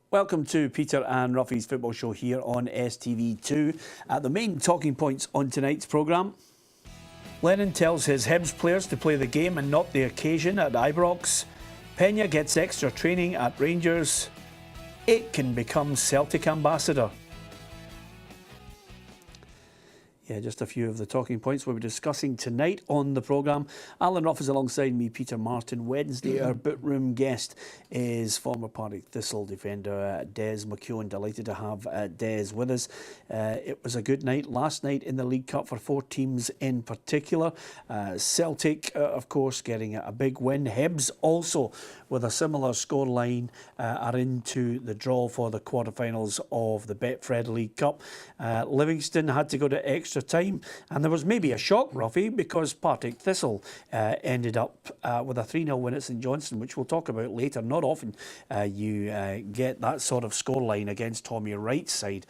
Welcome to Peter and Ruffy's football show here on STV2. The main talking points on tonight's programme. Lennon tells his Hibs players to play the game and not the occasion at Ibrox. Pena gets extra training at Rangers. Aitken becomes Celtic ambassador. Yeah, just a few of the talking points we'll be discussing tonight on the programme. Alan Ruff is alongside me, Peter Martin. Wednesday, our boot room guest is former Partick Thistle defender Des McKeown. Delighted to have Des with us. It was a good night last night in the League Cup for four teams in particular. Celtic, of course, getting a big win. Hibs also with a similar scoreline are into the draw for the quarterfinals of the Betfred League Cup. Livingston had to go to extra time, and there was maybe a shock, Ruffy, because Partick Thistle ended up with a 3-0 win at St Johnstone, which we'll talk about later. Not often you get that sort of scoreline against Tommy Wright's side.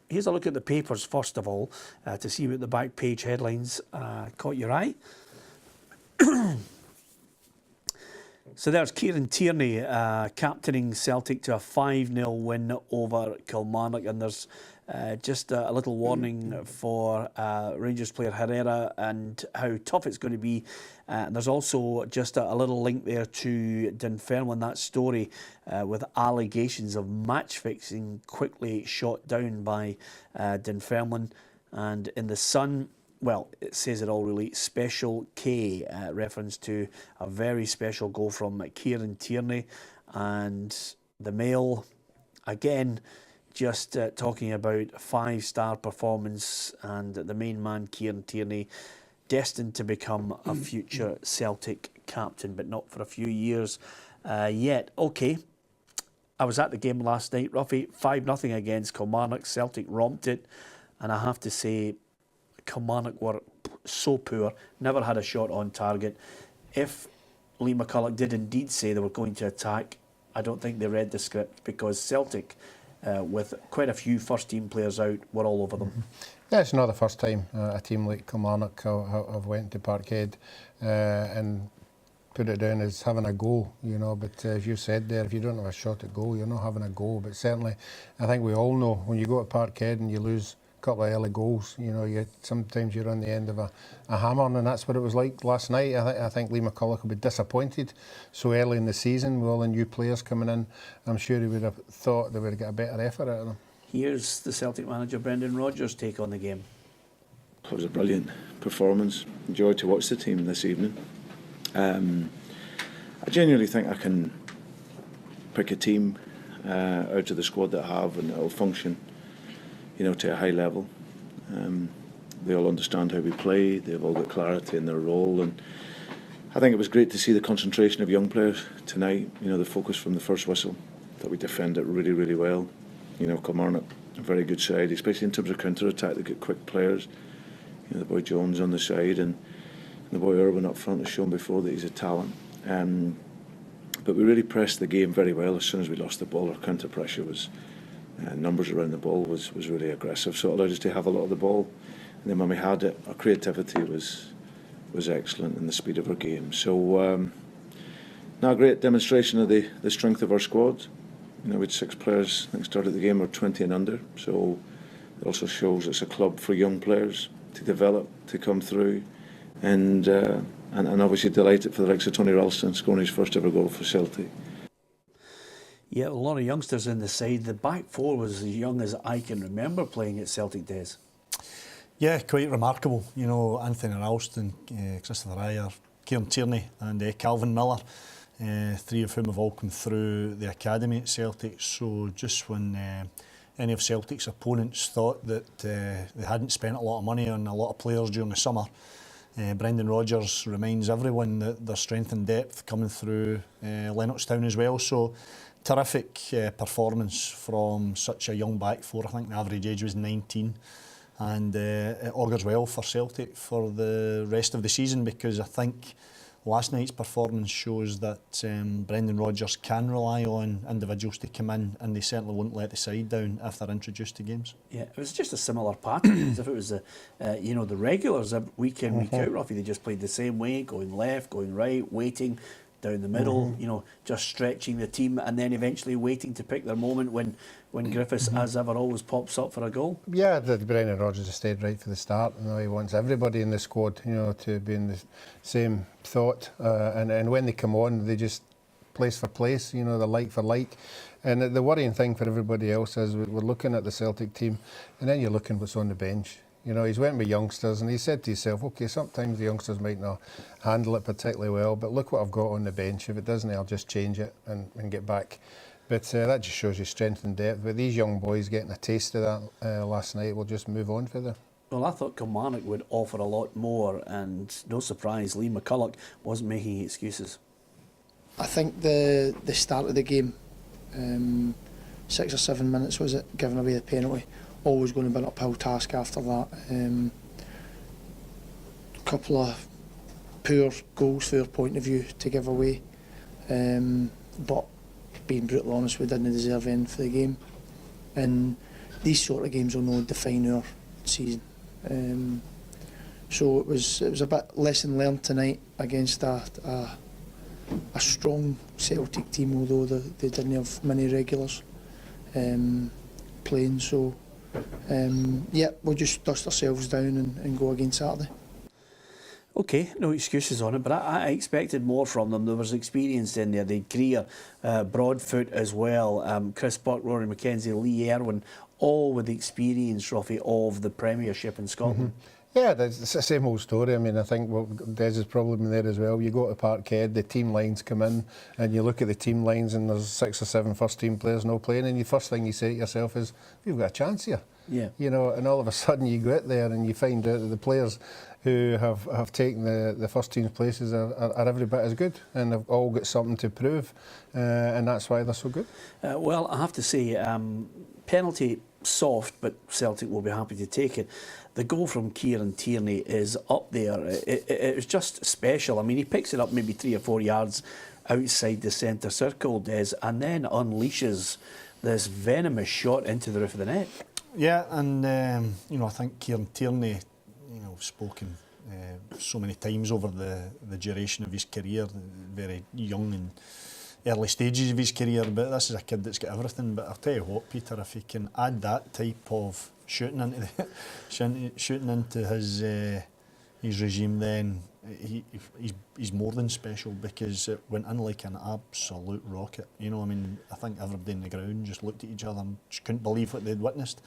Here's a look at the papers first of all to see what the back page headlines caught your eye. So there's Kieran Tierney captaining Celtic to a 5-0 win over Kilmarnock, and there's just a little warning for Rangers player Herrera and how tough it's going to be. And there's also just a little link there to Dunfermline, that story with allegations of match fixing quickly shot down by Dunfermline. And in the Sun, well, it says it all really. Special K, reference to a very special goal from Kieran Tierney. And the Mail, again, just talking about a 5-star performance, and the main man, Kieran Tierney, destined to become a future Celtic captain, but not for a few years yet. Okay, I was at the game last night, Ruffy, 5-0 against Kilmarnock. Celtic romped it, and I have to say, Kilmarnock were so poor, never had a shot on target. If Lee McCulloch did indeed say they were going to attack, I don't think they read the script, because Celtic, with quite a few first-team players out, were all over them. Yeah, it's not the first time a team like Kilmarnock have went to Parkhead and put it down as having a go, you know. But as you said there, if you don't have a shot at goal, you're not having a go. But certainly, I think we all know when you go to Parkhead and you lose a couple of early goals, you know, sometimes you're on the end of a hammer, and that's what it was like last night. I think Lee McCulloch will be disappointed so early in the season with all the new players coming in. I'm sure he would have thought they would get a better effort out of them. Here's the Celtic manager Brendan Rodgers' take on the game. It was a brilliant performance. Enjoyed to watch the team this evening. I genuinely think I can pick a team out of the squad that I have, and it'll function, you know, to a high level. They all understand how we play. They've all got clarity in their role, and I think it was great to see the concentration of young players tonight. You know, the focus from the first whistle. That we defended really, really well. You know, Kilmarnock, a very good side, especially in terms of counter-attack. They get quick players. You know, the boy Jones on the side, and the boy Irwin up front has shown before that he's a talent. But we really pressed the game very well. As soon as we lost the ball, our counter-pressure was, numbers around the ball was really aggressive. So it allowed us to have a lot of the ball. And then when we had it, our creativity was excellent, and the speed of our game. So now a great demonstration of the strength of our squad. You know, we had 6 players, I think, started the game, or 20 and under. So it also shows it's a club for young players to develop, to come through, and obviously delighted for the likes of Tony Ralston scoring his first ever goal for Celtic. Yeah, a lot of youngsters in the side. The back four was as young as I can remember playing at Celtic days. Yeah, quite remarkable. You know, Anthony Ralston, Christopher Ayer, Kieran Tierney and Calvin Miller. 3 of whom have all come through the academy at Celtic. So just when any of Celtic's opponents thought that they hadn't spent a lot of money on a lot of players during the summer, Brendan Rodgers reminds everyone that there's strength and depth coming through Lennoxtown as well. So terrific performance from such a young back four. I think the average age was 19. And it augurs well for Celtic for the rest of the season, because I think last night's performance shows that Brendan Rodgers can rely on individuals to come in, and they certainly won't let the side down if they're introduced to games. Yeah, it was just a similar pattern as if it was the regulars week in, week out, Ruffy. They just played the same way, going left, going right, waiting, down the middle, you know, just stretching the team, and then eventually waiting to pick their moment when Griffiths, as ever, always pops up for a goal. Yeah, Brendan Rodgers has stayed right for the start. You know, he wants everybody in the squad, you know, to be in the same thought, and when they come on, they just place for place, you know, they're like for like. And the worrying thing for everybody else is we're looking at the Celtic team, and then you're looking what's on the bench. You know, he's went with youngsters, and he said to himself, okay, sometimes the youngsters might not handle it particularly well, but look what I've got on the bench. If it doesn't, I'll just change it and get back. But that just shows you strength and depth. But these young boys getting a taste of that last night will just move on for them. Well, I thought Kilmarnock would offer a lot more, and no surprise, Lee McCulloch wasn't making excuses. I think the start of the game, 6 or 7 minutes was it, giving away the penalty, always going to be an uphill task after that. Couple of poor goals from their point of view to give away, but being brutally honest, we didn't deserve any for the game, and these sort of games will not define our season. So it was a bit lesson learned tonight against a strong Celtic team, although they didn't have many regulars playing. So yeah, we'll just dust ourselves down and go again Saturday. Okay, no excuses on it, but I expected more from them. There was experience in there. They Greer, Broadfoot as well, Chris Buck, Rory McKenzie, Lee Irwin, all with the experience, Roffy, of the Premiership in Scotland. Yeah, it's the same old story. I mean, I think Des has probably been there as well. You go to Parkhead, the team lines come in, and you look at the team lines, and there's 6 or 7 first-team players no playing, and the first thing you say to yourself is, we've got a chance here. Yeah. You know, and all of a sudden you go out there and you find out that the players who have taken the first team's places are every bit as good, and have all got something to prove, and that's why they're so good. Well, I have to say, penalty soft, but Celtic will be happy to take it. The goal from Kieran Tierney is up there. It was just special. I mean, he picks it up maybe 3 or 4 yards outside the centre circle, Des, and then unleashes this venomous shot into the roof of the net. Yeah, and you know, I think Kieran Tierney, you know, spoken so many times over the duration of his career, very young and early stages of his career, but this is a kid that's got everything. But I'll tell you what, Peter, if he can add that type of shooting into his regime, then he's more than special, because it went in like an absolute rocket. You know, I mean, I think everybody in the ground just looked at each other and just couldn't believe what they'd witnessed.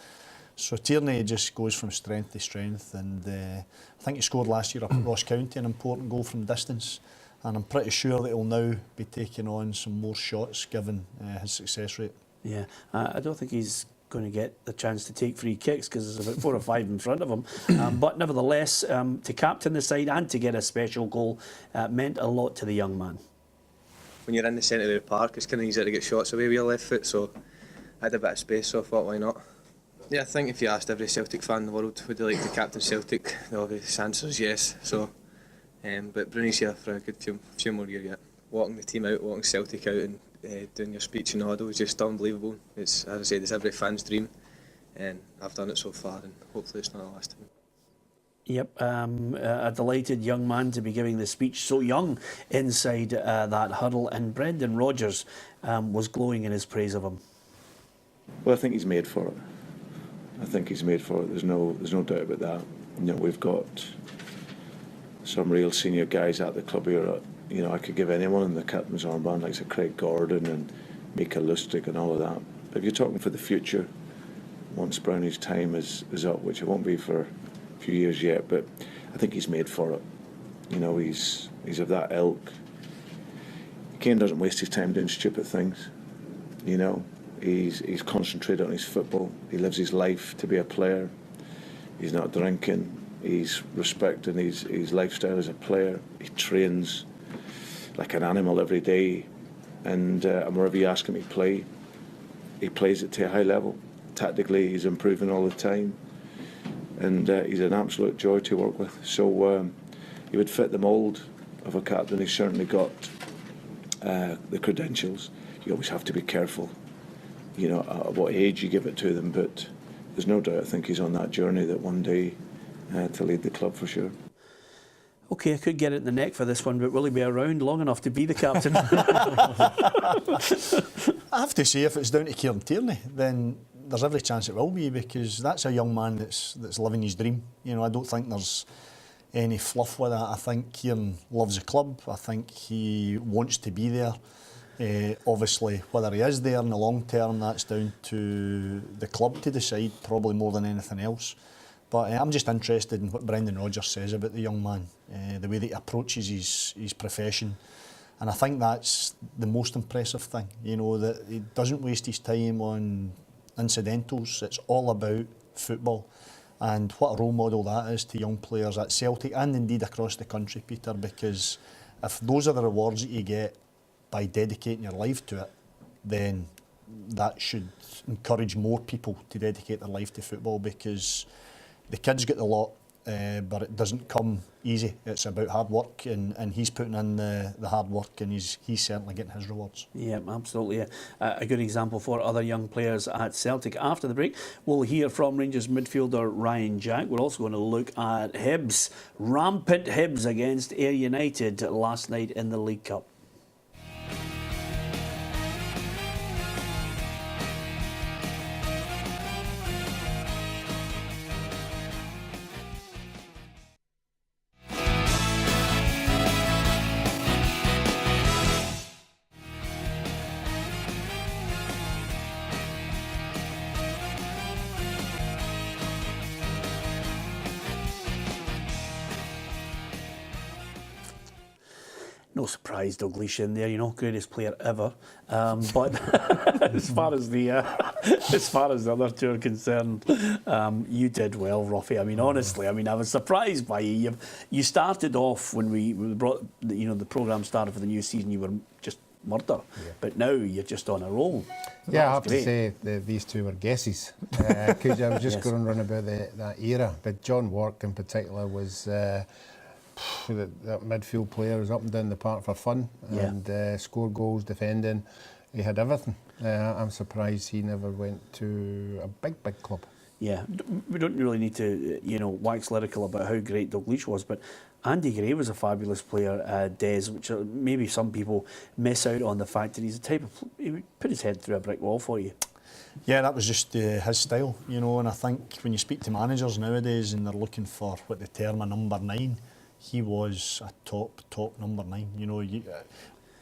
So Tierney just goes from strength to strength, and I think he scored last year up at Ross County, an important goal from distance, and I'm pretty sure that he'll now be taking on some more shots given his success rate. Yeah, I don't think he's going to get the chance to take free kicks, because there's about 4 or 5 in front of him. But nevertheless, to captain the side and to get a special goal meant a lot to the young man. When you're in the centre of the park, it's kind of easier to get shots away with your left foot, so I had a bit of space, so I thought, why not? Yeah, I think if you asked every Celtic fan in the world, would they like to captain Celtic, the obvious answer is yes. So, but Bruni's here for a good few more years yet. Walking the team out, walking Celtic out, and doing your speech in the huddle is just unbelievable. It's, as I said, it's every fan's dream, and I've done it so far, and hopefully it's not the last time. Yep, a delighted young man to be giving the speech, so young inside that huddle, and Brendan Rodgers was glowing in his praise of him. Well, I think he's made for it. I think he's made for it. There's no doubt about that. You know, we've got some real senior guys at the club here. You know, I could give anyone in the captain's armband, like Craig Gordon and Mika Lustig and all of that. But if you're talking for the future, once Brownie's time is up, which it won't be for a few years yet, but I think he's made for it. You know, he's of that ilk. Kane doesn't waste his time doing stupid things. You know, he's concentrated on his football. He lives his life to be a player. He's not drinking. He's respecting his lifestyle as a player. He trains like an animal every day, and wherever you ask him to play, he plays it to a high level. Tactically, he's improving all the time, and he's an absolute joy to work with. So he would fit the mould of a captain. He's certainly got the credentials. You always have to be careful, you know, at what age you give it to them, but there's no doubt I think he's on that journey that one day to lead the club for sure. OK, I could get it in the neck for this one, but will he be around long enough to be the captain? I have to say, if it's down to Kieran Tierney, then there's every chance it will be, because that's a young man that's living his dream. You know, I don't think there's any fluff with that. I think Kieran loves the club. I think he wants to be there. Obviously, whether he is there in the long term, that's down to the club to decide, probably more than anything else. But I'm just interested in what Brendan Rodgers says about the young man, the way that he approaches his profession. And I think that's the most impressive thing, you know, that he doesn't waste his time on incidentals. It's all about football. And what a role model that is to young players at Celtic and indeed across the country, Peter, because if those are the rewards that you get by dedicating your life to it, then that should encourage more people to dedicate their life to football, because the kids get the lot, but it doesn't come easy. It's about hard work, and he's putting in the hard work, and he's certainly getting his rewards. Yeah, absolutely. A good example for other young players at Celtic. After the break, we'll hear from Rangers midfielder Ryan Jack. We're also going to look at Hibs. Rampant Hibs against Ayr United last night in the League Cup. No surprise, Dalglish in there, you know, greatest player ever. But as far as the other two are concerned, you did well, Ruffy. I mean, honestly, I was surprised by you. You started off when we brought, the programme started for the new season. You were just murder, but now you're just on a roll. Yeah, I have to say these two were guesses, because I was just going on about that era. But John Wark in particular was. That midfield player was up and down the park for fun and scored goals, defending. He had everything. I'm surprised he never went to a big club. Yeah, we don't really need to, wax lyrical about how great Dalglish was, but Andy Gray was a fabulous player, Des, which maybe some people miss out on the fact that he's the type of he would put his head through a brick wall for you. Yeah, that was just his style, and I think when you speak to managers nowadays and they're looking for what they term a number 9, he was a top number 9.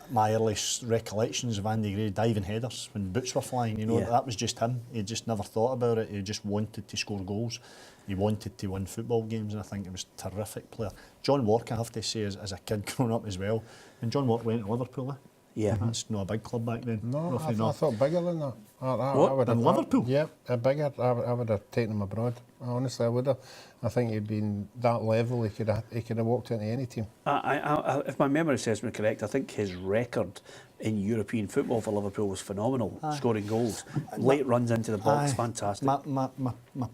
My earliest recollections of Andy Gray diving headers when boots were flying. That was just him. He just never thought about it. He just wanted to score goals. He wanted to win football games, and I think he was a terrific player. John Wark, I have to say, as a kid growing up as well. And John Wark went to Liverpool. Yeah, that's not a big club back then. No, I thought bigger than that. What? In Liverpool? Yeah, bigger. I would have taken him abroad. Honestly, I would have. I think he'd been that level. He could have walked into any team. If my memory serves me correct, I think his record in European football for Liverpool was phenomenal. Scoring goals, late runs into the box, fantastic. My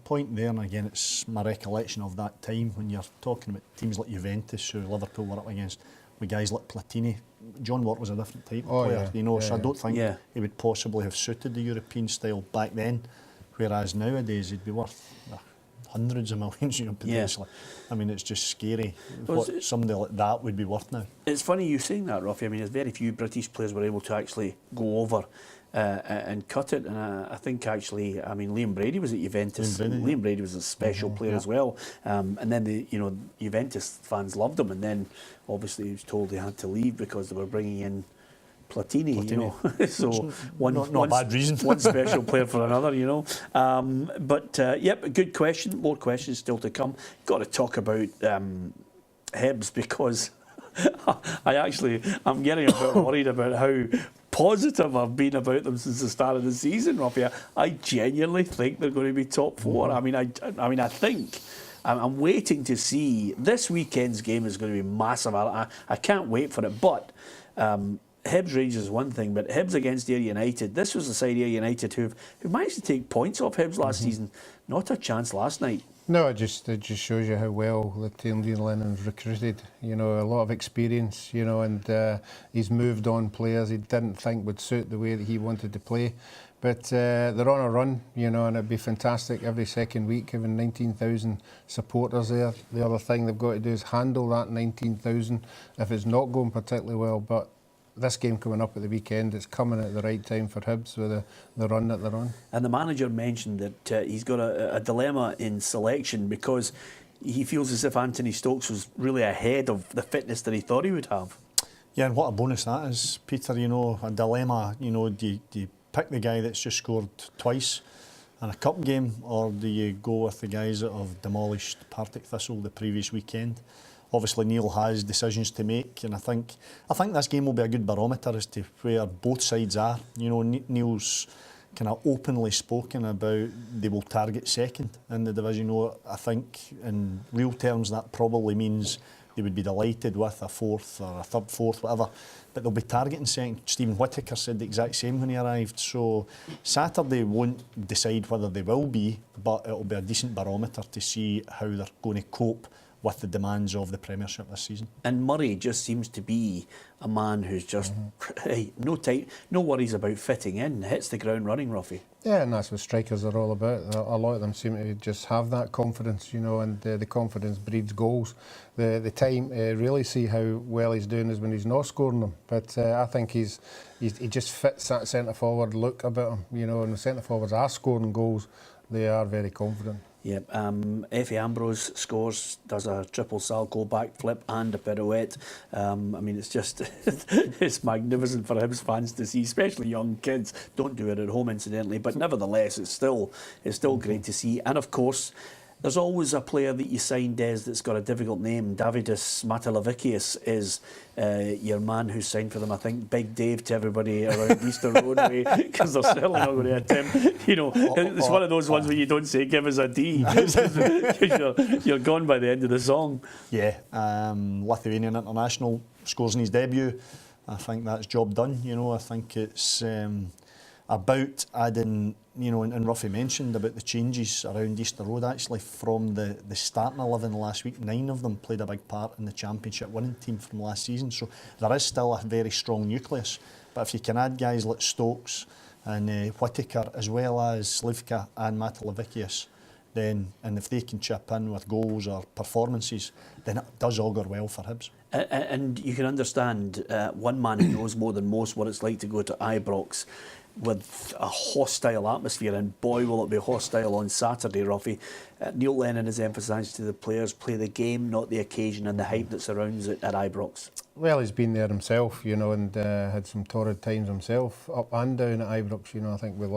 point there, and again, it's my recollection of that time when you're talking about teams like Juventus, who Liverpool were up against, with guys like Platini. John Wark was a different type of player, so I don't think he would possibly have suited the European style back then, whereas nowadays he'd be worth hundreds of millions, potentially. I mean, it's just scary what somebody like that would be worth now. It's funny you saying that, Ruffy. I mean, there's very few British players were able to actually go over and cut it, and I think actually, Liam Brady was at Juventus. Liam Brady was a special player as well, and then the Juventus fans loved him, and then obviously he was told he had to leave because they were bringing in Platini. So not a bad reason. One special player for another, But good question. More questions still to come. Got to talk about Hibs, because I'm getting a bit worried about how positive I've been about them since the start of the season, Ruffy. I genuinely think they're going to be top 4. I think I'm waiting to see. This weekend's game is going to be massive. I can't wait for it. But Hibs Rangers is one thing, but Hibs against Ayr United. This was the side Ayr United who managed to take points off Hibs last season. Not a chance last night. No, it just shows you how well the team Dean Lennon's recruited. A lot of experience. And he's moved on players he didn't think would suit the way that he wanted to play. But they're on a run, you know, and it'd be fantastic every second week, having 19,000 supporters there. The other thing they've got to do is handle that 19,000 if it's not going particularly well. But this game coming up at the weekend, it's coming at the right time for Hibs with the run that they're on. And the manager mentioned that he's got a dilemma in selection because he feels as if Anthony Stokes was really ahead of the fitness that he thought he would have. Yeah, and what a bonus that is, Peter. You know, a dilemma. You know, do you pick the guy that's just scored twice in a cup game, or do you go with the guys that have demolished Partick Thistle the previous weekend? Obviously, Neil has decisions to make, and I think this game will be a good barometer as to where both sides are. You know, Neil's kind of openly spoken about they will target second in the division. You know, I think in real terms that probably means they would be delighted with a fourth or a third, fourth, whatever, but they'll be targeting second. Stephen Whittaker said the exact same when he arrived. So Saturday won't decide whether they will be, but it'll be a decent barometer to see how they're going to cope with the demands of the Premiership this season. And Murray just seems to be a man who's just hey, no worries about fitting in, hits the ground running, Ruffy. Yeah, and that's what strikers are all about. A lot of them seem to just have that confidence, you know, and the confidence breeds goals. The time really see how well he's doing is when he's not scoring them. But I think he just fits that centre forward look about him, you know. And the centre forwards are scoring goals; they are very confident. Yeah, Effie Ambrose scores, does a triple salto backflip and a pirouette. I mean, it's just it's magnificent for Hibs fans to see, especially young kids. Don't do it at home, incidentally, but nevertheless, it's still great to see. And of course, there's always a player that you sign, Des, that's got a difficult name. Davidas Matalavikius is your man who's signed for them. I think Big Dave to everybody around Easter Road way, because they're certainly not going to attempt. You know, it's one of those ones where you don't say give us a D, because you're gone by the end of the song. Yeah, Lithuanian international scores in his debut. I think that's job done. You know, I think it's about adding, you know, and Ruffy mentioned about the changes around Easter Road. Actually, from the starting 11 last week, 9 of them played a big part in the championship winning team from last season. So there is still a very strong nucleus. But if you can add guys like Stokes and Whittaker, as well as Slivka and Matalavikius, then, and if they can chip in with goals or performances, then it does augur well for Hibs. And you can understand one man who knows more than most what it's like to go to Ibrox with a hostile atmosphere, and boy will it be hostile on Saturday, Ruffy. Neil Lennon has emphasised to the players, play the game, not the occasion, and the hype that surrounds it at Ibrox. Well, he's been there himself, you know, and had some torrid times himself, up and down at Ibrox. You know, I think we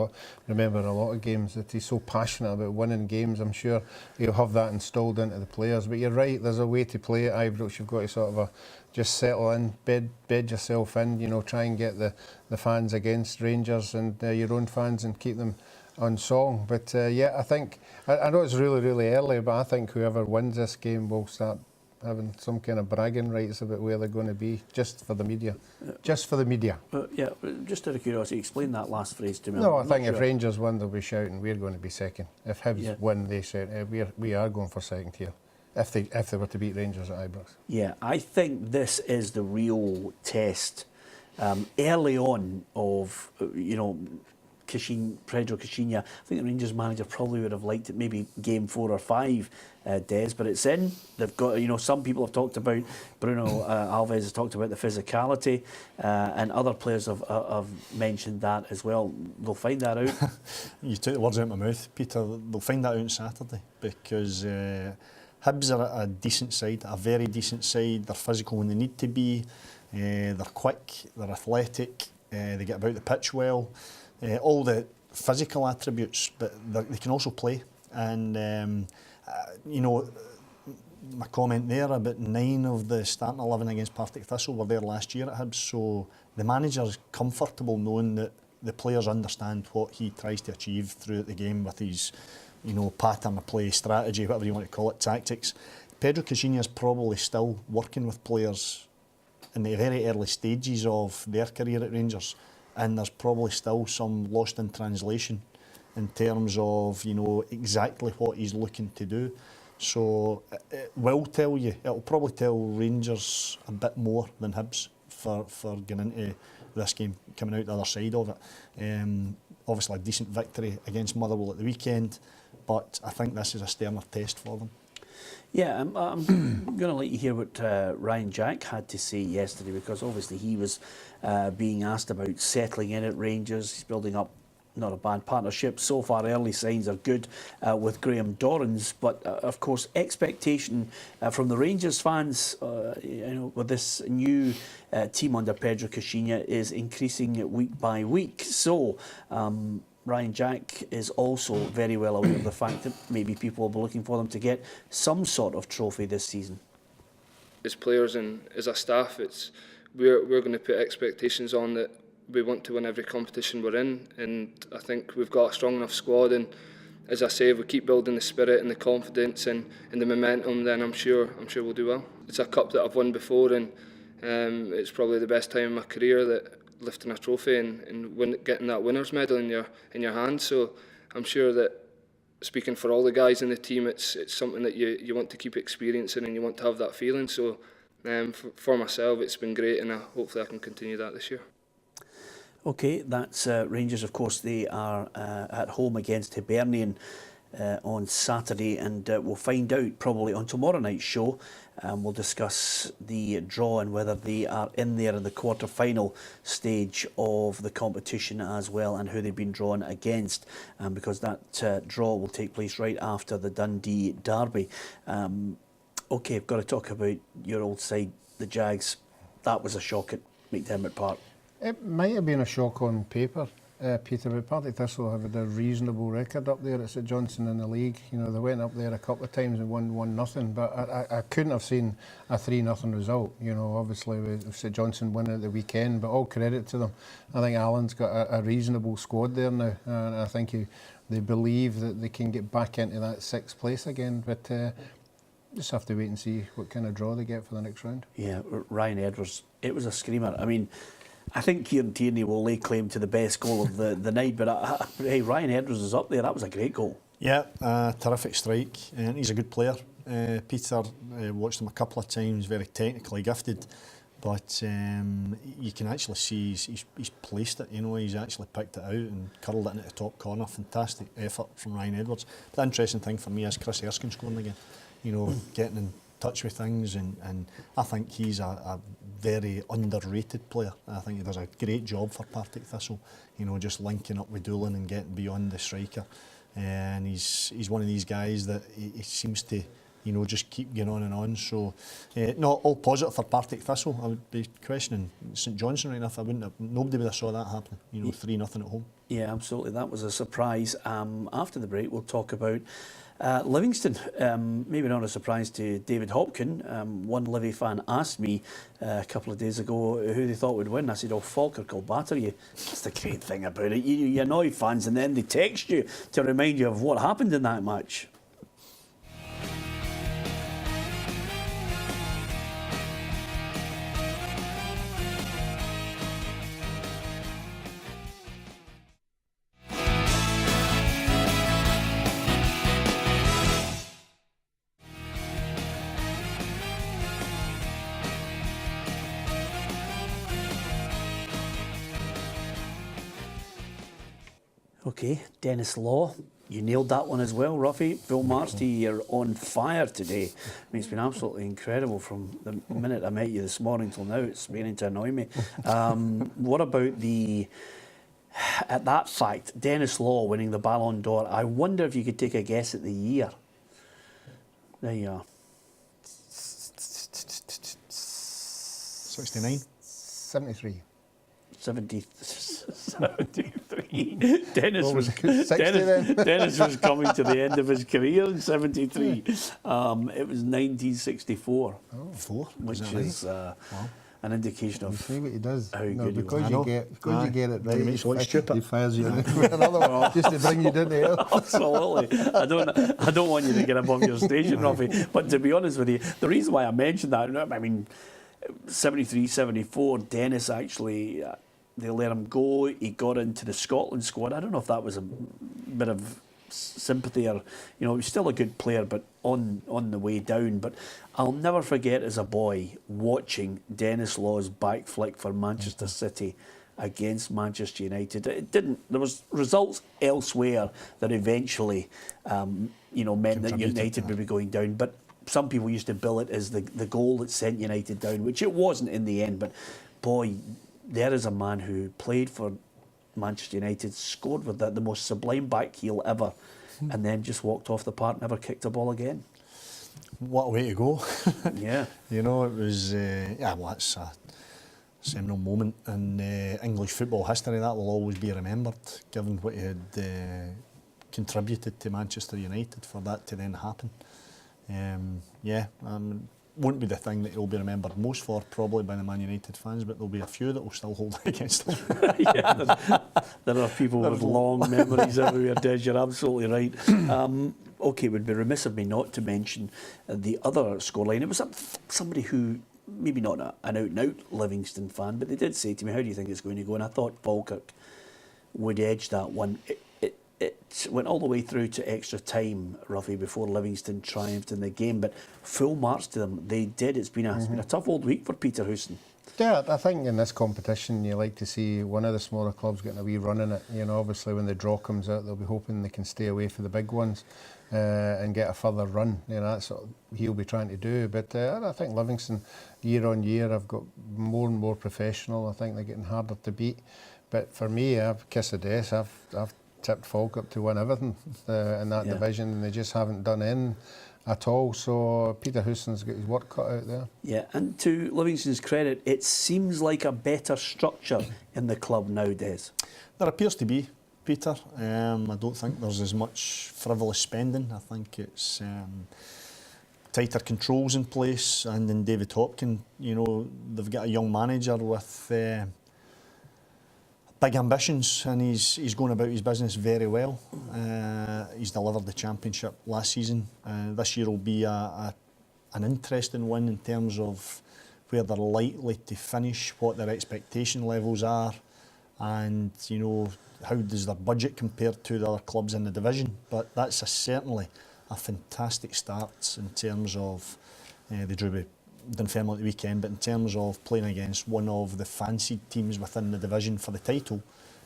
remember a lot of games that he's so passionate about winning games. I'm sure he'll have that installed into the players. But you're right, there's a way to play at Ibrox. You've got to sort of just settle in, bed yourself in, you know, try and get the fans against Rangers and your own fans and keep them on song. But yeah, I think, I know it's really, really early, but I think whoever wins this game will start having some kind of bragging rights about where they're going to be, just for the media. Just for the media. Yeah, just out of curiosity, explain that last phrase to me. No, I think if Rangers win, they'll be shouting, we're going to be second. If Hibs win, they shout, we are going for second here. If they were to beat Rangers at Ibrox. Yeah, I think this is the real test early on of, you know, Pedro Caixinha. I think the Rangers manager probably would have liked it maybe game 4 or 5, Des, but it's in. They've got, you know, some people have talked about, Bruno Alves has talked about the physicality, and other players have mentioned that as well. They'll find that out. You took the words out of my mouth, Peter. They'll find that out on Saturday, because Hibs are a decent side, a very decent side. They're physical when they need to be. They're quick, they're athletic, they get about the pitch well. All the physical attributes, but they can also play. And, you know, my comment there about 9 of the starting 11 against Partick Thistle were there last year at Hibs, so the manager's comfortable knowing that the players understand what he tries to achieve throughout the game with his, you know, pattern of play, strategy, whatever you want to call it, tactics. Pedro Caixinha is probably still working with players in the very early stages of their career at Rangers, and there's probably still some lost in translation in terms of, you know, exactly what he's looking to do. So it will tell you, it'll probably tell Rangers a bit more than Hibs for getting into this game, coming out the other side of it. obviously a decent victory against Motherwell at the weekend, but I think this is a sterner test for them. Yeah, I'm going to let you hear what Ryan Jack had to say yesterday, because obviously he was being asked about settling in at Rangers. He's building up not a bad partnership. So far, early signs are good with Graham Dorrans, but of course, expectation from the Rangers fans, with this new team under Pedro Caixinha is increasing week by week. So, Ryan Jack is also very well aware of the fact that maybe people will be looking for them to get some sort of trophy this season. As players and as a staff, we're going to put expectations on that we want to win every competition we're in, and I think we've got a strong enough squad, and as I say, if we keep building the spirit and the confidence and the momentum, then I'm sure we'll do well. It's a cup that I've won before, and it's probably the best time in my career, that lifting a trophy and getting that winner's medal in your hand. So I'm sure that, speaking for all the guys in the team, it's something that you want to keep experiencing and you want to have that feeling. So for myself, it's been great, and hopefully I can continue that this year. Okay, that's Rangers. Of course, they are at home against Hibernian on Saturday, and we'll find out probably on tomorrow night's show. We'll discuss the draw and whether they are in there in the quarter-final stage of the competition as well, and who they've been drawn against, because that draw will take place right after the Dundee derby. OK, I've got to talk about your old side, the Jags. That was a shock at McDermott Park. It might have been a shock on paper, Peter, but Partick Thistle have had a reasonable record up there at St Johnstone in the league. You know, they went up there a couple of times and won 1-0, but I couldn't have seen a 3-0 result. You know, obviously with St Johnstone winning at the weekend, but all credit to them. I think Alan's got a reasonable squad there now, and I think they believe that they can get back into that 6th place again, but just have to wait and see what kind of draw they get for the next round. Yeah, Ryan Edwards, it was a screamer. I mean, I think Kieran Tierney will lay claim to the best goal of the night, but hey, Ryan Edwards is up there. That was a great goal. Yeah, terrific strike, and he's a good player. Peter, watched him a couple of times, very technically gifted, but you can actually see he's placed it. You know, he's actually picked it out and curled it into the top corner. Fantastic effort from Ryan Edwards. The interesting thing for me is Chris Erskine scoring again. You know, getting in touch with things, and I think he's a very underrated player. I think he does a great job for Partick Thistle, you know, just linking up with Doolan and getting beyond the striker, and he's one of these guys that he seems to, you know, just keep going on and on. So not all positive for Partick Thistle. I would be questioning St Johnstone right enough. Nobody would have saw that happen, you know, 3-0 at home. Yeah, absolutely, that was a surprise. After the break we'll talk about Livingston. Maybe not a surprise to David Hopkin. One Livy fan asked me a couple of days ago who they thought would win. I said, Falk or Kilbatter. That's the great thing about it. You annoy fans and then they text you to remind you of what happened in that match. Okay, Dennis Law, you nailed that one as well, Ruffy. Full marks to you, you're on fire today. I mean, it's been absolutely incredible from the minute I met you this morning till now. It's beginning to annoy me. What about at that fact, Dennis Law winning the Ballon d'Or? I wonder if you could take a guess at the year. There you are. 69? 73. 73. Dennis was 60 then? Dennis was coming to the end of his career in 73. It was 1964. Oh, 4. Which is an indication of see what he does. How good because he was. you get it right, He fires you another one just to bring you down there. Absolutely. I don't want you to get above your station, Ruffy. But to be honest with you, the reason why I mentioned that, I mean, 73, 74, Dennis actually, they let him go. He got into the Scotland squad. I don't know if that was a bit of sympathy or, he was still a good player, but on the way down. But I'll never forget as a boy watching Dennis Law's back flick for Manchester City against Manchester United. It didn't. There was results elsewhere that eventually, meant that United would be going down. But some people used to bill it as the goal that sent United down, which it wasn't in the end. But boy, there is a man who played for Manchester United, scored with the most sublime back heel ever, and then just walked off the park, never kicked a ball again. What a way to go. Yeah. It was, that's a seminal moment in English football history. That will always be remembered, given what he had contributed to Manchester United for that to then happen. Won't be the thing that he'll be remembered most for, probably by the Man United fans, but there'll be a few that will still hold it against him. There are people with long memories everywhere, Des, you're absolutely right. Okay, it would be remiss of me not to mention the other scoreline. It was somebody who, maybe not an out-and-out Livingston fan, but they did say to me, how do you think it's going to go? And I thought Falkirk would edge that one. It went all the way through to extra time, Ruffy, before Livingston triumphed in the game. But full marks to them, they did. It's been a tough old week for Peter Houston. Yeah, I think in this competition you like to see one of the smaller clubs getting a wee run in it. Obviously when the draw comes out, they'll be hoping they can stay away for the big ones and get a further run. That's what he'll be trying to do. But I think Livingston, year on year, have got more and more professional. I think they're getting harder to beat. But for me, I've kissed the death. I've tipped Falkirk to win everything in that division, and they just haven't done in at all. So Peter Houston's got his work cut out there. Yeah, and to Livingston's credit, it seems like a better structure in the club nowadays. There appears to be, Peter. I don't think there's as much frivolous spending. I think it's tighter controls in place, and in David Hopkin, they've got a young manager with big ambitions, and he's going about his business very well. He's delivered the championship last season. This year will be an interesting one in terms of where they're likely to finish, what their expectation levels are, and how does their budget compare to the other clubs in the division. But that's certainly a fantastic start in terms of the Drewby Dunfermline at the weekend, but in terms of playing against one of the fancied teams within the division for the title,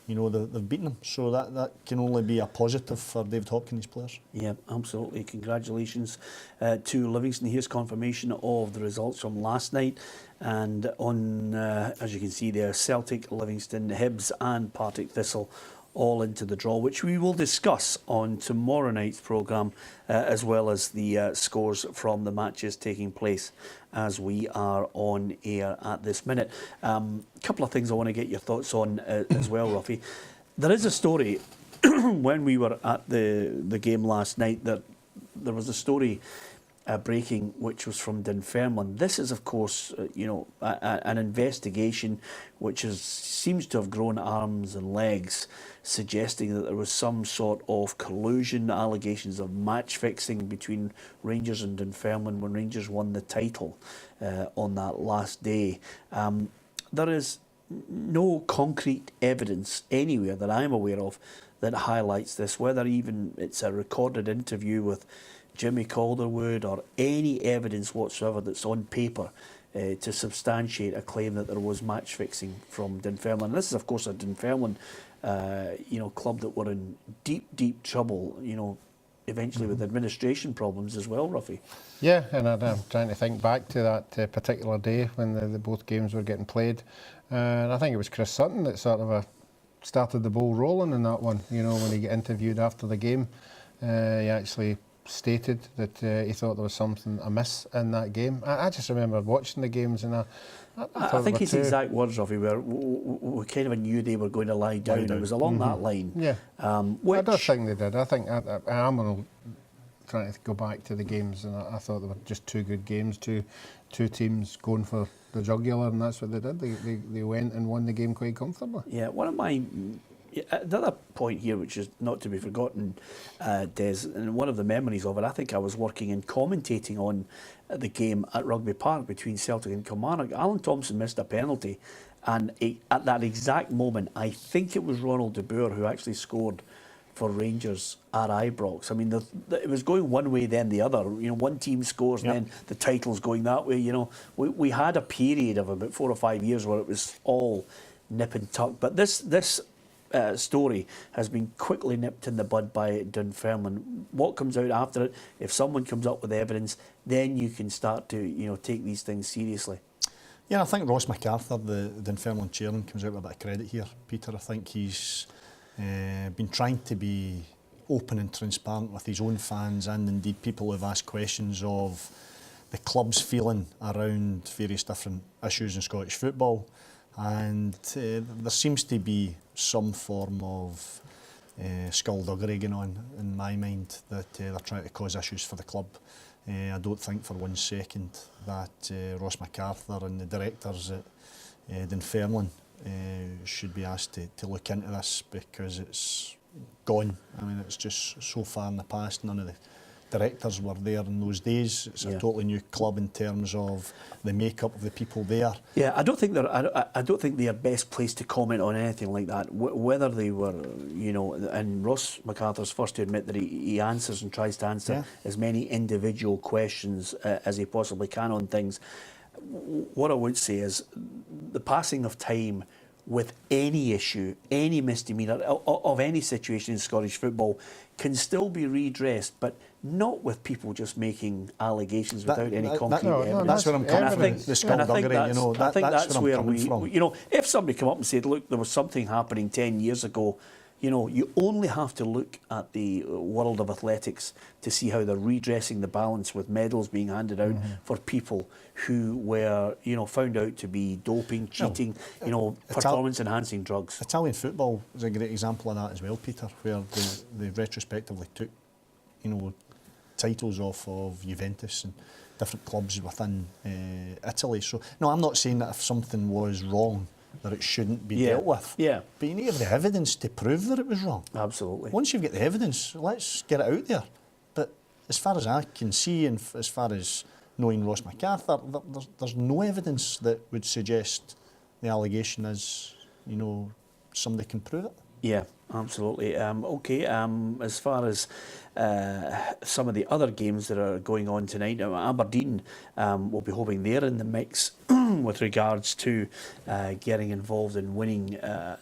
they've beaten them. So that can only be a positive for David Hopkins' players. Yeah, absolutely. Congratulations to Livingston. Here's confirmation of the results from last night. And on, as you can see there, Celtic, Livingston, Hibs and Partick Thistle all into the draw, which we will discuss on tomorrow night's programme, as well as the scores from the matches taking place as we are on air at this minute. A couple of things I want to get your thoughts on as well, Ruffy. There is a story when we were at the game last night, that there was a story breaking, which was from Dunfermline. This is, of course, an investigation which seems to have grown arms and legs, suggesting that there was some sort of collusion, allegations of match fixing between Rangers and Dunfermline when Rangers won the title on that last day. There is no concrete evidence anywhere that I'm aware of that highlights this, whether even it's a recorded interview with Jimmy Calderwood or any evidence whatsoever that's on paper to substantiate a claim that there was match fixing from Dunfermline. And this is, of course, a Dunfermline club that were in deep trouble, eventually with administration problems as well, Ruffy. Yeah, and I'm trying to think back to that particular day when the both games were getting played. And I think it was Chris Sutton that sort of started the ball rolling in that one. When he got interviewed after the game, he actually stated that he thought there was something amiss in that game. I just remember watching the games, and I think his exact words, Ruffy, were we kind of knew they were going to lie down. It was along that line. Yeah, I don't think they did. I think I'm trying to go back to the games, and I thought they were just two good games, two teams going for the jugular, and that's what they did. They went and won the game quite comfortably. Yeah, one of my the other point here, which is not to be forgotten, Des, and one of the memories of it, I think I was working and commentating on the game at Rugby Park between Celtic and Kilmarnock. Alan Thompson missed a penalty, and at that exact moment, I think it was Ronald de Boer who actually scored for Rangers at Ibrox. I mean, it was going one way, then the other. One team scores, and then the title's going that way. We had a period of about 4 or 5 years where it was all nip and tuck. But this story has been quickly nipped in the bud by Dunfermline. What comes out after it, if someone comes up with evidence, then you can start to take these things seriously. Yeah, I think Ross MacArthur, the Dunfermline chairman, comes out with a bit of credit here, Peter. I think he's been trying to be open and transparent with his own fans and indeed people who have asked questions of the club's feeling around various different issues in Scottish football. And there seems to be some form of skullduggery going on in my mind, that they're trying to cause issues for the club. I don't think for 1 second that Ross MacArthur and the directors at Dunfermline should be asked to look into this, because it's gone. I mean, it's just so far in the past. None of the directors were there in those days. It's a totally new club in terms of the makeup of the people there. Yeah, I don't think they are best placed to comment on anything like that. Whether they were, and Ross MacArthur's first to admit that he answers and tries to answer as many individual questions as he possibly can on things. What I would say is the passing of time with any issue, any misdemeanour of any situation in Scottish football can still be redressed, but not with people just making allegations without any concrete evidence. That's where I'm coming from. The skullduggery, I think that's where I'm coming from. If somebody come up and said, look, there was something happening 10 years ago, you only have to look at the world of athletics to see how they're redressing the balance with medals being handed out for people who were, found out to be doping, cheating, performance-enhancing drugs. Italian football is a great example of that as well, Peter, where they retrospectively took, titles off of Juventus and different clubs within Italy. So, no, I'm not saying that if something was wrong, that it shouldn't be dealt with. Yeah. But you need to have the evidence to prove that it was wrong. Absolutely. Once you've got the evidence, let's get it out there. But as far as I can see, and as far as knowing Ross MacArthur, there's no evidence that would suggest the allegation is, somebody can prove it. Yeah, absolutely. As far as some of the other games that are going on tonight, Aberdeen will be hoping they're in the mix with regards to getting involved in winning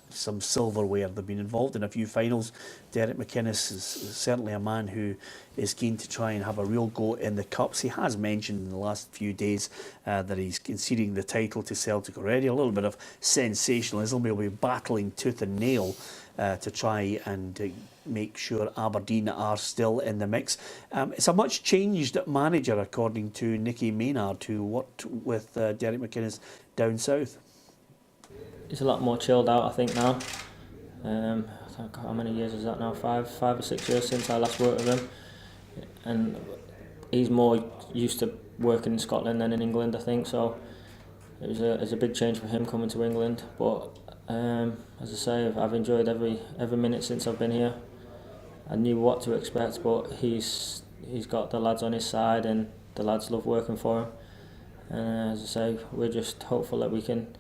some silverware. They've been involved in a few finals. Derek McInnes is certainly a man who is keen to try and have a real go in the Cups. He has mentioned in the last few days that he's conceding the title to Celtic already. A little bit of sensationalism. He'll be battling tooth and nail to try and make sure Aberdeen are still in the mix. It's a much changed manager, according to Nicky Maynard, who worked with Derek McInnes down south. He's a lot more chilled out, I think, now. How many years is that now? 5 or 6 years since I last worked with him. And he's more used to working in Scotland than in England, I think. So it was a big change for him coming to England. But as I say, I've enjoyed every minute since I've been here. I knew what to expect, but he's got the lads on his side, and the lads love working for him. And as I say, we're just hopeful that we can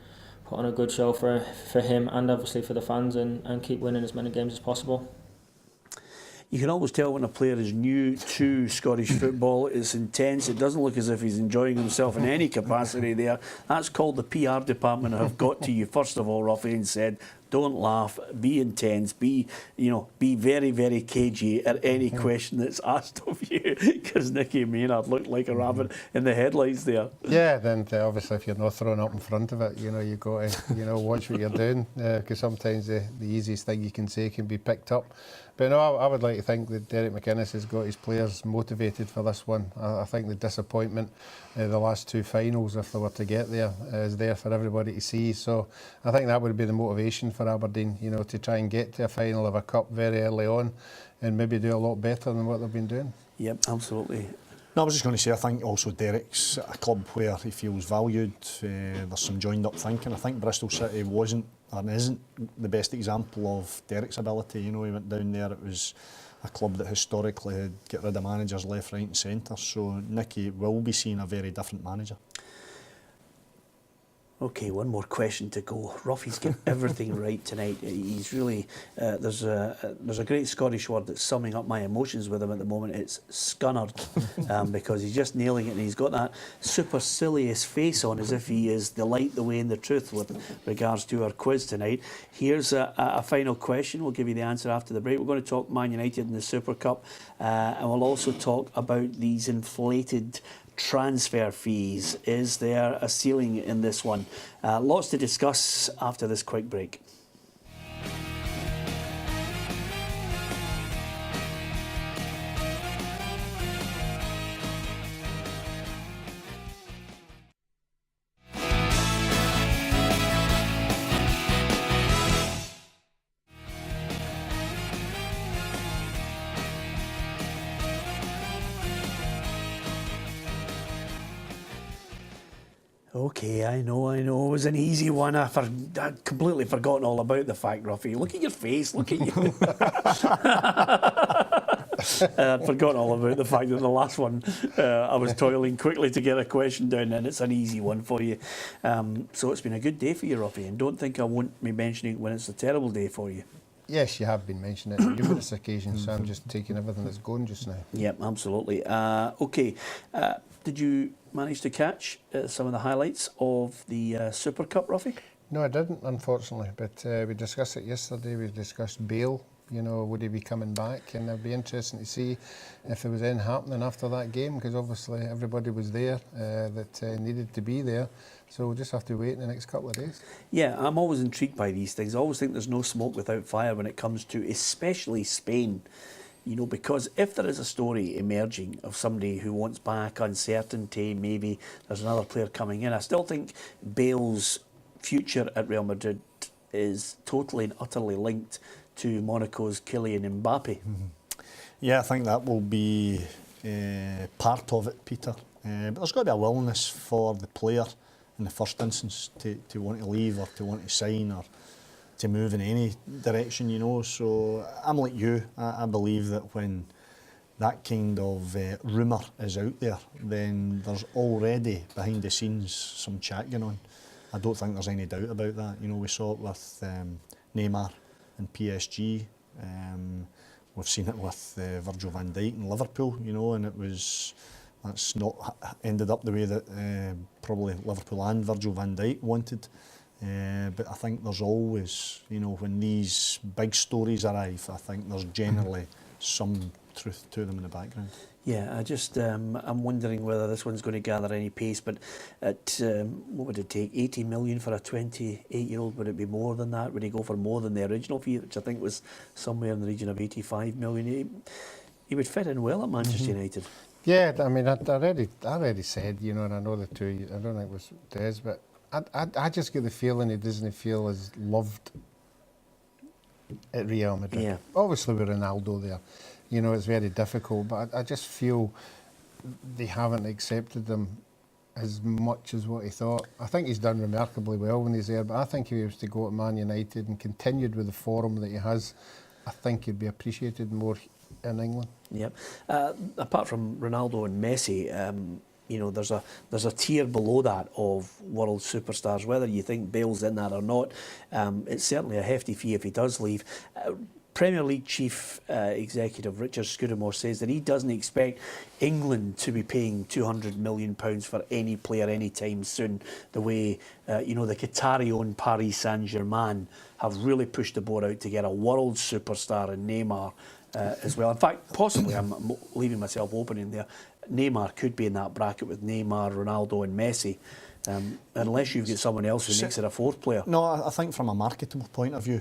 put on a good show for him and obviously for the fans, and keep winning as many games as possible. You can always tell when a player is new to Scottish football. It's intense. It doesn't look as if he's enjoying himself in any capacity there. That's called the PR department have got to you. First of all, Ruffin said, don't laugh, be intense, be very, very cagey at any question that's asked of you, because Nicky Maynard looked like a rabbit in the headlights there. Yeah, then obviously if you're not thrown up in front of it, you got to watch what you're doing, because sometimes the easiest thing you can say can be picked up. But no, I would like to think that Derek McInnes has got his players motivated for this one. I think the disappointment, the last two finals, if they were to get there, is there for everybody to see. So I think that would be the motivation for Aberdeen, to try and get to a final of a cup very early on and maybe do a lot better than what they've been doing. Yep, absolutely. No, I was just going to say, I think also Derek's a club where he feels valued. There's some joined up thinking. I think Bristol City wasn't and isn't the best example of Derek's ability. He went down there, it was a club that historically had get rid of managers left, right and centre. So Nicky will be seeing a very different manager. Okay, one more question to go. Ruffy's got everything right tonight. He's really there's a great Scottish word that's summing up my emotions with him at the moment. It's scunnered, because he's just nailing it, and he's got that supercilious face on as if he is the light, the way, and the truth with regards to our quiz tonight. Here's a final question. We'll give you the answer after the break. We're going to talk Man United in the Super Cup, and we'll also talk about these inflated transfer fees. Is there a ceiling in this one? Lots to discuss after this quick break. Okay, I know. It was an easy one. I'd completely forgotten all about the fact, Ruffy. Look at your face, look at you. I'd forgotten all about the fact that the last one, I was toiling quickly to get a question down, and it's an easy one for you. So it's been a good day for you, Ruffy, and don't think I won't be mentioning it when it's a terrible day for you. Yes, you have been mentioning it on numerous occasions, so I'm just taking everything that's going just now. Yep, absolutely. Okay, did you manage to catch some of the highlights of the Super Cup, Ruffy? No, I didn't, unfortunately, but we discussed it yesterday. We discussed Bale, you know, would he be coming back? And it'd be interesting to see if there was anything happening after that game, because obviously everybody was there that needed to be there. So we'll just have to wait in the next couple of days. Yeah, I'm always intrigued by these things. I always think there's no smoke without fire when it comes to especially Spain. You know, because if there is a story emerging of somebody who wants back, uncertainty, maybe there's another player coming in, I still think Bale's future at Real Madrid is totally and utterly linked to Monaco's Kylian Mbappe. Yeah, I think that will be part of it, Peter. But there's got to be a willingness for the player in the first instance to want to leave or to want to sign or to move in any direction, you know. So I'm like you. I believe that when that kind of rumour is out there, then there's already behind the scenes some chat going on. I don't think there's any doubt about that. You know, we saw it with Neymar and PSG. We've seen it with Virgil van Dijk in Liverpool, you know, and that's not ended up the way that probably Liverpool and Virgil van Dijk wanted. But I think there's always, you know, when these big stories arrive, I think there's generally some truth to them in the background. Yeah, I'm wondering whether this one's going to gather any pace, but at, what would it take, 80 million for a 28-year-old? Would it be more than that? Would he go for more than the original fee, which I think was somewhere in the region of 85 million? He would fit in well at Manchester United. Yeah, I mean, I already said, you know, and I know the two, I don't think it was Des, but I just get the feeling he doesn't feel as loved at Real Madrid. Yeah. Obviously with Ronaldo there, you know, it's very difficult, but I just feel they haven't accepted him as much as what he thought. I think he's done remarkably well when he's there, but I think if he was to go to Man United and continued with the form that he has, I think he'd be appreciated more in England. Yep. Apart from Ronaldo and Messi, you know, there's a tier below that of world superstars. Whether you think Bale's in that or not, it's certainly a hefty fee if he does leave. Premier League chief executive Richard Scudamore says that he doesn't expect England to be paying £200 million for any player anytime soon, the way you know, the Qatari-owned Paris Saint-Germain have really pushed the boat out to get a world superstar in Neymar as well. In fact, possibly, I'm leaving myself open in there, Neymar could be in that bracket with Neymar, Ronaldo and Messi, unless you've got someone else who makes it a fourth player. No, I think from a marketable point of view,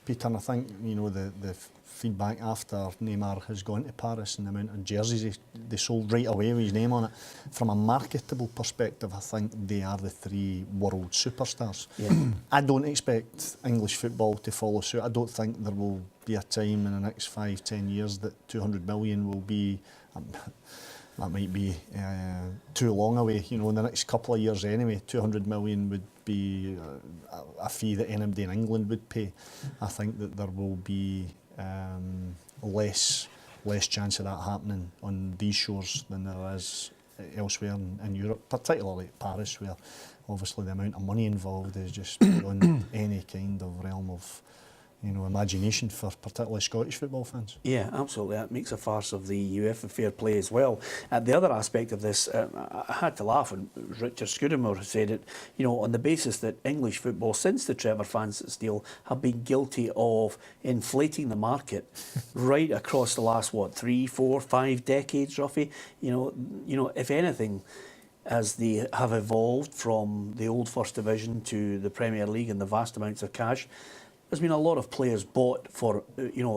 Peter, and I think, you know, the feedback after Neymar has gone to Paris and the amount of jerseys they sold right away with his name on it, from a marketable perspective, I think they are the three world superstars. Yeah. I don't expect English football to follow suit. I don't think there will be a time in the next 5-10 years that 200 million will be... that might be too long away. You know, in the next couple of years anyway, 200 million would be a fee that anybody in England would pay. I think that there will be less chance of that happening on these shores than there is elsewhere in Europe, particularly Paris, where obviously the amount of money involved is just beyond any kind of realm of imagination for particularly Scottish football fans. Yeah, absolutely. That makes a farce of the UEFA fair play as well. The other aspect of this, I had to laugh when Richard Scudamore said it, on the basis that English football, since the Trevor Francis deal, have been guilty of inflating the market right across the last, 3, 4, 5 decades, Ruffy. If anything, as they have evolved from the old First Division to the Premier League and the vast amounts of cash, there's been a lot of players bought for,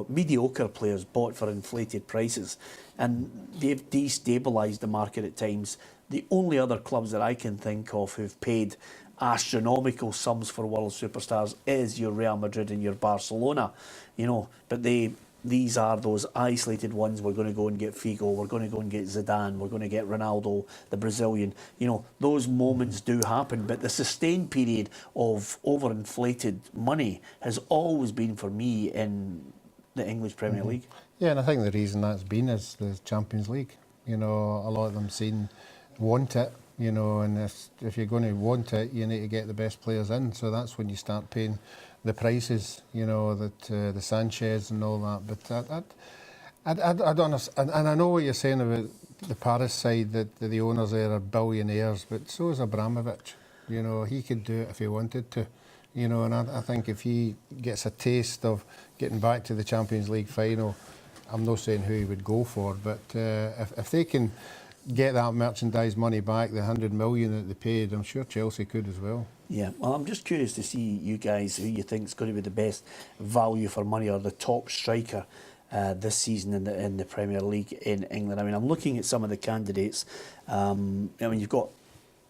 mediocre players bought for inflated prices, and they've destabilised the market at times. The only other clubs that I can think of who've paid astronomical sums for world superstars is your Real Madrid and your Barcelona, but these are those isolated ones. We're going to go and get Figo, we're going to go and get Zidane, we're going to get Ronaldo, the Brazilian. Those moments do happen, but the sustained period of overinflated money has always been, for me, in the English Premier League. Yeah, and I think the reason that's been is the Champions League. A lot of them want it, and if you're going to want it, you need to get the best players in. So that's when you start paying the prices, that the Sanchez and all that. But I don't understand. And I know what you're saying about the Paris side, that the owners there are billionaires, but so is Abramovich. He could do it if he wanted to. And I think if he gets a taste of getting back to the Champions League final, I'm not saying who he would go for, but if they can get that merchandise money back, the 100 million that they paid, I'm sure Chelsea could as well. Yeah, well, I'm just curious to see you guys who you think is going to be the best value for money or the top striker this season in the Premier League in England. I mean, I'm looking at some of the candidates. You've got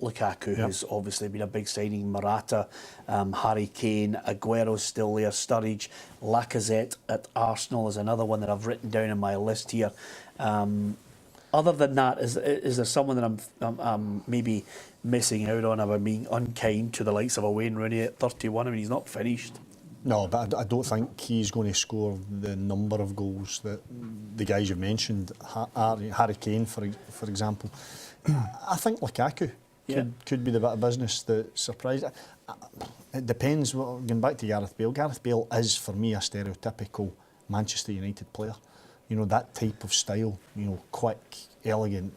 Lukaku, who's obviously been a big signing, Morata, Harry Kane, Aguero's still there, Sturridge, Lacazette at Arsenal is another one that I've written down on my list here. Other than that, is there someone that I'm maybe missing out on? Am I being unkind to the likes of a Wayne Rooney at 31? I mean, he's not finished. No, but I don't think he's going to score the number of goals that the guys you've mentioned, Harry Kane, for example. I think Lukaku could be the bit of business that surprised. It depends. Going back to Gareth Bale. Gareth Bale is, for me, a stereotypical Manchester United player. That type of style, quick, elegant,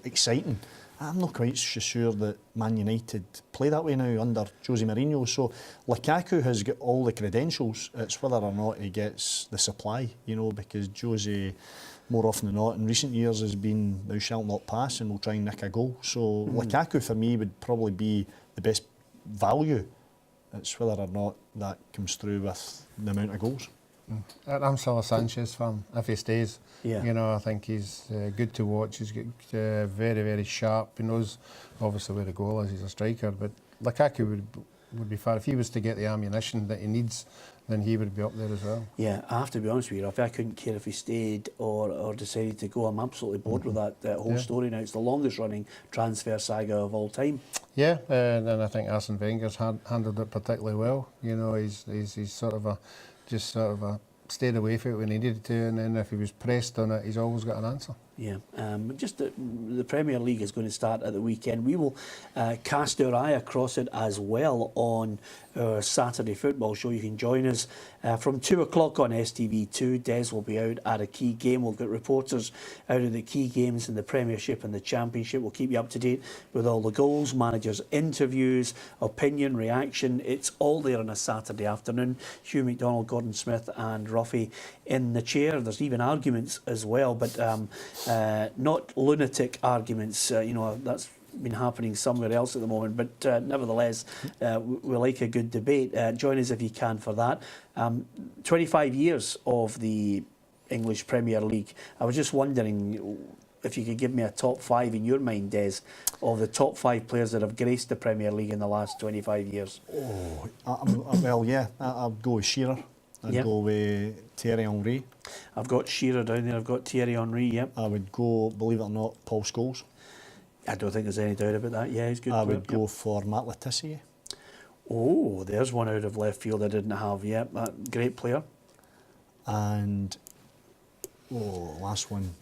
exciting. I'm not quite sure that Man United play that way now under Jose Mourinho. So Lukaku has got all the credentials. It's whether or not he gets the supply, because Jose, more often than not, in recent years has been, thou shalt not pass and will try and nick a goal. So Lukaku, for me, would probably be the best value. It's whether or not that comes through with the amount of goals. I'm still a Sanchez fan, if he stays. Yeah. I think he's good to watch. He's very, very sharp. He knows, obviously, where the goal is. He's a striker. But Lukaku would be far. If he was to get the ammunition that he needs, then he would be up there as well. Yeah, I have to be honest with you, I couldn't care if he stayed or decided to go. I'm absolutely bored with that whole story now. It's the longest running transfer saga of all time. Yeah, and I think Arsene Wenger's handled it particularly well. He's sort of stayed away from it when he needed to, and then if he was pressed on it, he's always got an answer. Yeah, just the Premier League is going to start at the weekend. We will cast our eye across it as well on our Saturday football show. You can join us from 2 o'clock on STV2. Des will be out at a key game. We'll get reporters out of the key games in the Premiership and the Championship. We'll keep you up to date with all the goals, managers' interviews, opinion, reaction. It's all there on a Saturday afternoon. Hugh McDonald, Gordon Smith and Ruffy in the chair. There's even arguments as well, but not lunatic arguments. That's been happening somewhere else at the moment, but nevertheless, we like a good debate. Join us if you can for that. 25 years of the English Premier League. I was just wondering if you could give me a top 5 in your mind, Des, of the top 5 players that have graced the Premier League in the last 25 years. I'll go with Shearer. I'd go with Thierry Henry. I've got Shearer down there. I've got Thierry Henry, yep. I would go, believe it or not, Paul Scholes. I don't think there's any doubt about that. Yeah, he's good. I would go for Matt Le Tissier. Oh, there's one out of left field I didn't have yet. Great player. And, last one.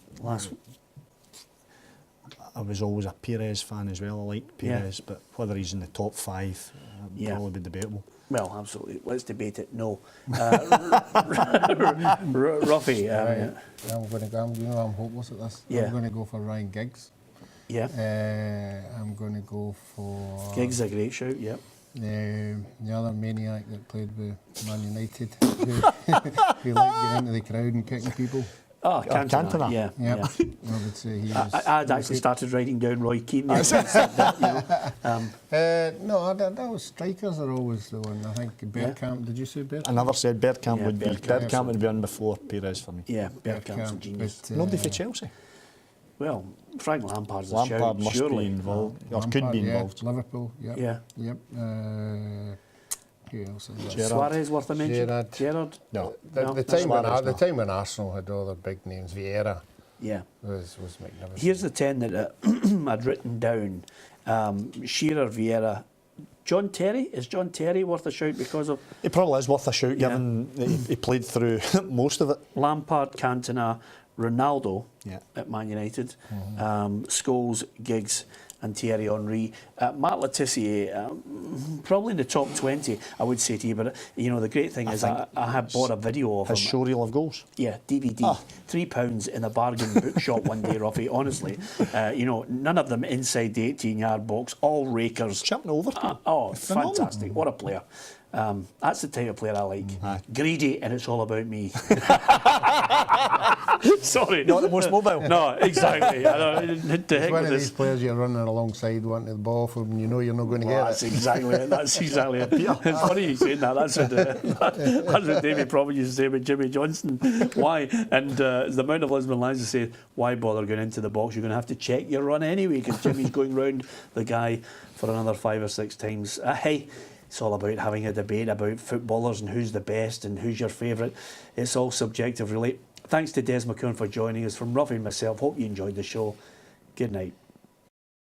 I was always a Pires fan as well. I like Pires, but whether he's in the top 5 would probably be debatable. Well, absolutely. Let's debate it. No. Ruffy. Right. I'm going to go. You know, I'm hopeless at this. Yeah. I'm going to go for Ryan Giggs. Yeah. I'm going to go for Giggs a great shout. Yep. the other maniac that played with Man United, who liked getting into the crowd and kicking people. Oh, Cantona. Yeah. Yep. Yeah. I would say he was. I'd actually started writing down Roy Keane. No, that was strikers are always the one. I think Bergkamp. Did you say Bergkamp? I never said Bergkamp would be. Bergkamp. Bergkamp would be on before Pires for me. Yeah, Bergkamp's a genius. Nobody for Chelsea. Well, Frank Lampard's a Lampard shout, must surely. be involved, or Lampard, could be involved. Liverpool. Yep. Yeah. Yep. Who else is there? Gerrard. Suarez worth a mention? Gerrard. No. The time when Arsenal had all the big names, Vieira Yeah. was magnificent. Here's the 10 that I'd written down. Shearer, Vieira. John Terry? Is John Terry worth a shout because of... He probably is worth a shout, given that he played through most of it. Lampard, Cantona, Ronaldo Yeah. at Man United, Scholes, Giggs and Thierry Henry. Matt Le Tissier, probably in the top 20, I would say to you, but you know, the great thing is I had bought a video of him. His showreel of goals. Yeah, DVD. £3 in a bargain bookshop one day, Ruffy, honestly. You know, none of them inside the 18-yard box, all rakers. Champion Overton. Phenomenal. Fantastic. What a player. That's the type of player I like. Greedy, and it's all about me. Sorry. Not the most mobile. No, exactly. It's one of these players you're running alongside wanting the ball from, and you know you're not going to get That's it. exactly it. That's exactly it. It's funny you saying that. That's what David probably used to say with Jimmy Johnson. Why? And the amount of Lisbon lads that say, why bother going into the box? You're going to have to check your run anyway because Jimmy's going round the guy for another 5 or 6 times. Hey, it's all about having a debate about footballers and who's the best and who's your favourite. It's all subjective, really. Thanks to Des McKeown for joining us. From Ruffy and myself, hope you enjoyed the show. Good night.